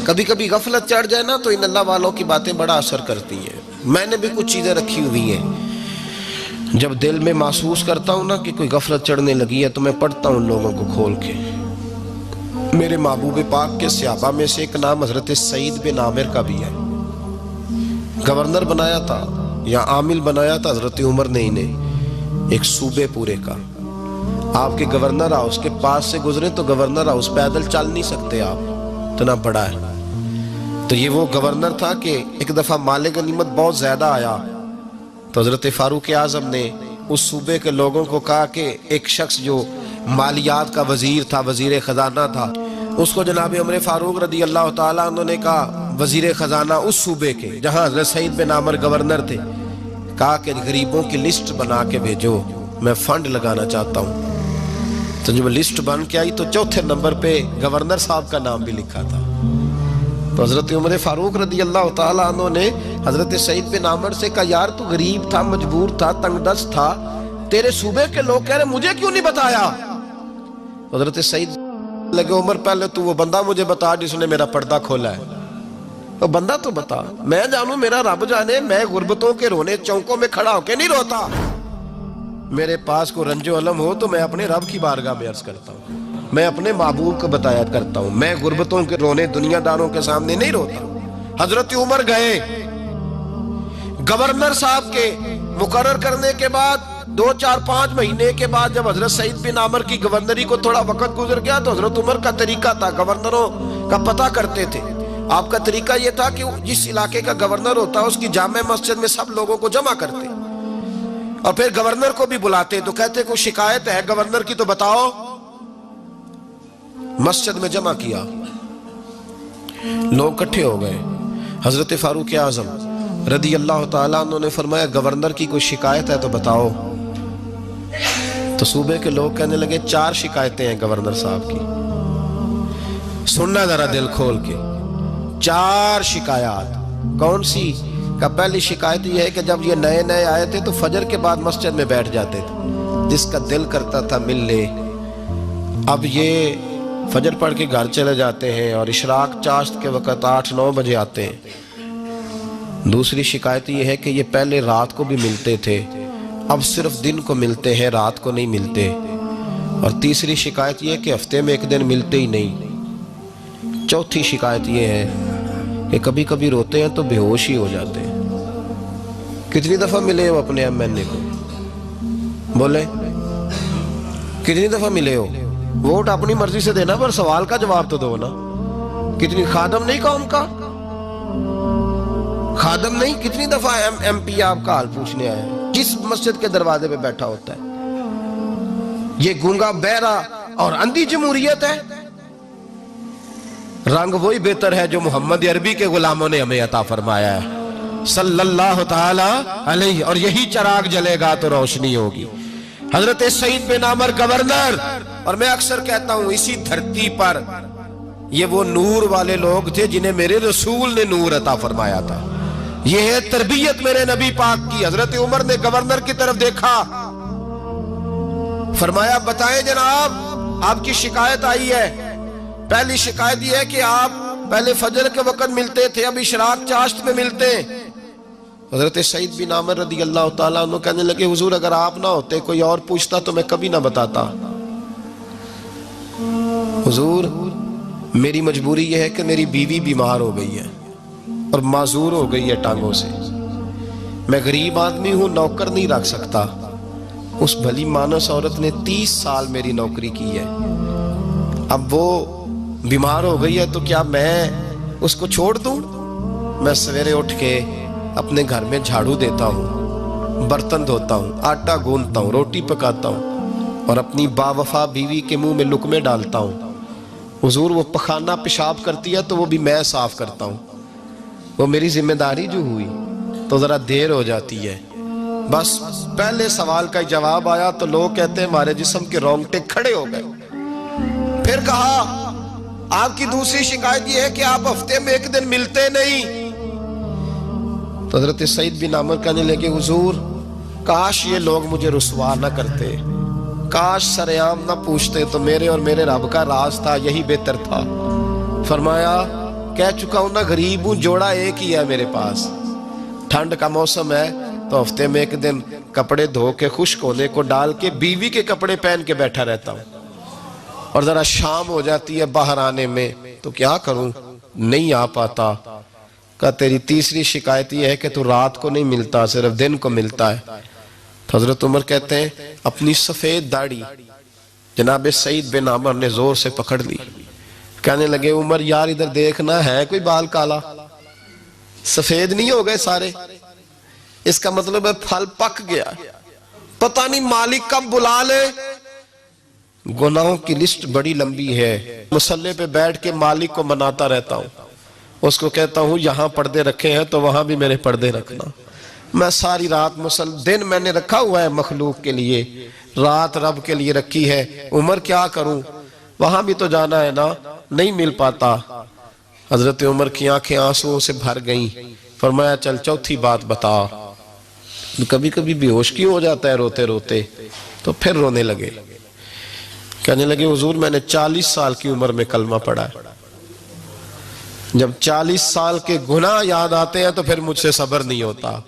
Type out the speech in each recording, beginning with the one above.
کبھی کبھی غفلت چڑھ جائے نا تو ان اللہ والوں کی باتیں بڑا اثر کرتی ہیں. میں نے بھی کچھ چیزیں رکھی ہوئی ہیں، جب دل میں محسوس کرتا ہوں نا کہ کوئی غفلت چڑھنے لگی ہے تو میں پڑھتا ہوں لوگوں کو کھول کے. میرے محبوب پاک کے صحابہ میں سے ایک نام حضرت سعید بن عامر کا بھی ہے. گورنر بنایا تھا یا عامل بنایا تھا حضرت عمر نے انہیں ایک صوبے پورے کا. آپ کے گورنر ہاؤس کے پاس سے گزرے تو گورنر ہاؤس پیدل چل نہیں سکتے آپ، اتنا بڑا ہے. تو یہ وہ گورنر تھا کہ ایک دفعہ مال غنیمت بہت زیادہ آیا تو حضرت فاروق اعظم نے اس صوبے کے لوگوں کو کہا کہ ایک شخص جو مالیات کا وزیر تھا، وزیر خزانہ تھا، اس کو جناب عمر فاروق رضی اللہ تعالیٰ عنہ نے کہا، وزیر خزانہ اس صوبے کے جہاں حضرت سعید بن عامر گورنر تھے، کہا کہ غریبوں کی لسٹ بنا کے بھیجو، میں فنڈ لگانا چاہتا ہوں. تو جب لسٹ بن کے آئی تو چوتھے نمبر پہ گورنر صاحب کا نام بھی لکھا تھا. تو حضرت عمر فاروق رضی اللہ تعالیٰ عنہ نے حضرت سعید بن عامر سے کہا، یار تو غریب تھا، مجبور تھا، تنگ دست تھا، تیرے صوبے کے لوگ کہہ رہے مجھے کیوں نہیں بتایا؟ حضرت سعید لگے، عمر پہلے تو وہ بندہ مجھے بتا جس نے میرا پردہ کھولا ہے. تو بندہ تو بتا، میں جانوں میرا رب جانے، میں غربتوں کے رونے چونکوں میں کھڑا ہو کے نہیں روتا. میرے پاس کو رنج و علم ہو تو میں اپنے رب کی بارگاہ میں عرض کرتا ہوں، میں اپنے محبوب کو بتایا کرتا ہوں، میں غربتوں کے رونے دنیا داروں کے سامنے نہیں روتا. حضرت عمر گئے، گورنر صاحب کے مقرر کرنے کے بعد 2-4-5 مہینے کے بعد جب حضرت سعید بن عامر کی گورنری کو تھوڑا وقت گزر گیا تو حضرت عمر کا طریقہ تھا، گورنروں کا پتہ کرتے تھے. آپ کا طریقہ یہ تھا کہ جس علاقے کا گورنر ہوتا اس کی جامع مسجد میں سب لوگوں کو جمع کرتے اور پھر گورنر کو بھی بلاتے. تو کہتے کوئی شکایت ہے گورنر کی تو بتاؤ. مسجد میں جمع کیا، لوگ اکٹھے ہو گئے. حضرت فاروق اعظم رضی اللہ تعالیٰ عنہ نے فرمایا، گورنر کی کوئی شکایت ہے تو بتاؤ. تو صوبے کے لوگ کہنے لگے 4 شکایتیں ہیں گورنر صاحب کی. سننا ذرا دل کھول کے، 4 شکایات. کون سی؟ کہ پہلی شکایت یہ ہے کہ جب یہ نئے نئے آئے تھے تو فجر کے بعد مسجد میں بیٹھ جاتے تھے، جس کا دل کرتا تھا مل لے. اب یہ فجر پڑھ کے گھر چلے جاتے ہیں اور اشراق چاشت کے وقت 8-9 بجے آتے ہیں. دوسری شکایت یہ ہے کہ یہ پہلے رات کو بھی ملتے تھے، اب صرف دن کو ملتے ہیں، رات کو نہیں ملتے. اور تیسری شکایت یہ ہے کہ ہفتے میں ایک دن ملتے ہی نہیں. چوتھی شکایت یہ ہے کہ کبھی کبھی روتے ہیں تو بے ہوش ہی ہو جاتے ہیں. کتنی دفعہ ملے ہو اپنے ایم این اے کو؟ بولے کتنی دفعہ ملے ہو؟ ووٹ اپنی مرضی سے دینا پر سوال کا جواب تو دو نا. کتنی خادم نہیں قوم کا؟ خادم نہیں، کتنی دفعہ ایم پی آپ کا حال پوچھنے آئے ہیں؟ کس مسجد کے دروازے پہ بیٹھا ہوتا ہے؟ یہ گونگا بہرا اور اندھی جمہوریت ہے؟ رنگ وہی بہتر ہے جو محمد عربی کے غلاموں نے ہمیں عطا فرمایا ہے صلی اللہ تعالی علیہ، اور یہی چراغ جلے گا تو روشنی ہوگی. حضرت سعید بن عامر گورنر، اور میں اکثر کہتا ہوں اسی دھرتی پر یہ وہ نور والے لوگ تھے جنہیں میرے رسول نے نور عطا فرمایا تھا. یہ ہے تربیت میرے نبی پاک کی. حضرت عمر نے گورنر کی طرف دیکھا، فرمایا بتائیں جناب آپ کی شکایت آئی ہے. پہلی شکایت یہ ہے کہ آپ پہلے فجر کے وقت ملتے تھے، اب اشراق چاشت میں ملتے. حضرت سعید بن عامر رضی اللہ تعالیٰ عنہ کہنے لگے، حضور اگر آپ نہ ہوتے کوئی اور پوچھتا تو میں کبھی نہ بتاتا. حضور میری مجبوری یہ ہے کہ میری بیوی بیمار ہو گئی ہے اور معذور ہو گئی ہے ٹانگوں سے. میں غریب آدمی ہوں، نوکر نہیں رکھ سکتا. اس بھلی مانس عورت نے 30 سال میری نوکری کی ہے، اب وہ بیمار ہو گئی ہے تو کیا میں اس کو چھوڑ دوں؟ میں سویرے اٹھ کے اپنے گھر میں جھاڑو دیتا ہوں، برتن دھوتا ہوں، آٹا گوندتا ہوں، روٹی پکاتا ہوں اور اپنی باوفا بیوی کے منہ میں لقمے ڈالتا ہوں. حضور وہ پخانہ پیشاب کرتی ہے تو وہ بھی میں صاف کرتا ہوں. وہ میری ذمہ داری جو ہوئی تو ذرا دیر ہو جاتی ہے. بس پہلے سوال کا جواب آیا تو لوگ کہتے ہیں ہمارے جسم کے رونگٹے کھڑے ہو گئے. پھر کہا آپ کی دوسری شکایت یہ ہے کہ آپ ہفتے میں ایک دن ملتے نہیں. تو حضرت سعید بن عامر کہنے لگے، حضور کاش یہ لوگ مجھے رسوا نہ کرتے، کاش سرعام نہ پوچھتے تو میرے اور میرے رب کا راز تھا، یہی بہتر تھا. فرمایا کہہ چکا ہوں نا غریب ہوں, جوڑا ایک ہی ہے میرے پاس. ٹھنڈ کا موسم ہے تو ہفتے میں ایک دن کپڑے دھو کے خشک ہونے کو ڈال کے بیوی کے کپڑے پہن کے بیٹھا رہتا ہوں, اور ذرا شام ہو جاتی ہے باہر آنے میں تو کیا کروں, نہیں آ پاتا. کہا تیری تیسری شکایت یہ ہے کہ تو رات کو نہیں ملتا, صرف دن کو ملتا ہے. حضرت عمر کہتے ہیں اپنی سفید داڑھی جناب سعید بن عمر نے زور سے پکڑ لی. کہنے لگے عمر یار ادھر دیکھنا, ہے کوئی بال کالا؟ سفید نہیں ہو گئے سارے؟ اس کا مطلب ہے پھل پک گیا, پتہ نہیں مالک کب بلا لے. گناہوں کی لسٹ بڑی لمبی ہے. مصلی پہ بیٹھ کے مالک کو مناتا رہتا ہوں, اس کو کہتا ہوں یہاں پردے رکھے ہیں تو وہاں بھی میرے پردے رکھنا. میں ساری رات دن میں نے رکھا ہوا ہے مخلوق کے لیے, رات رب کے لیے رکھی ہے. عمر کیا کروں, وہاں بھی تو جانا ہے نا, نہیں مل پاتا. حضرت عمر کی آنکھیں آنسوؤں سے بھر گئیں. فرمایا چل چوتھی بات بتا. کبھی کبھی بے ہوش کیوں ہو جاتا ہے روتے روتے, تو پھر رونے لگے. کہنے لگے حضور میں نے 40 سال کی عمر میں کلمہ پڑھا ہے. جب 40 سال کے گناہ یاد آتے ہیں تو پھر مجھ سے صبر نہیں ہوتا,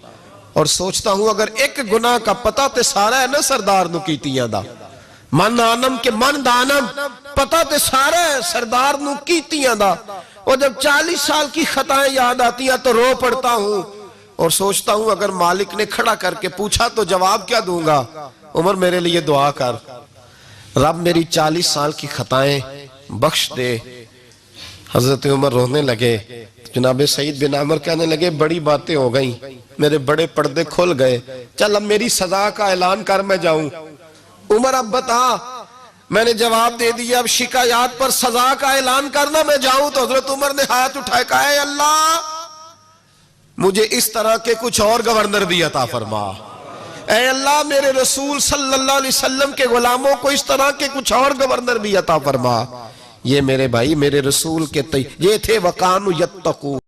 اور سوچتا ہوں اگر ایک گناہ کا پتہ تے سارا ہے نا سردار نو کیتیاں دا, من آنم کے من دانم, پتہ تے سارا ہے سردار نو کیتیاں دا. اور جب 40 سال کی خطائیں یاد آتی ہیں تو رو پڑتا ہوں, اور سوچتا ہوں اگر مالک نے کھڑا کر کے پوچھا تو جواب کیا دوں گا. عمر میرے لیے دعا کر, رب میری 40 سال کی خطائیں بخش دے. حضرت عمر رونے لگے. جناب سعید بن عمر کہنے لگے بڑی باتیں ہو گئیں, میرے بڑے پردے کھل گئے, چل اب میری سزا کا اعلان کر میں جاؤں. عمر اب بتا. میں نے جواب دے دیا, اب شکایات پر سزا کا اعلان کرنا میں جاؤں. تو حضرت عمر نے ہاتھ اٹھائے, کہا اے اللہ مجھے اس طرح کے کچھ اور گورنر بھی عطا فرما. اے اللہ میرے رسول صلی اللہ علیہ وسلم کے غلاموں کو اس طرح کے کچھ اور گورنر بھی عطا فرما. یہ میرے بھائی میرے رسول کے یہ تھے وَقَانُوا يَتَّقُونَ.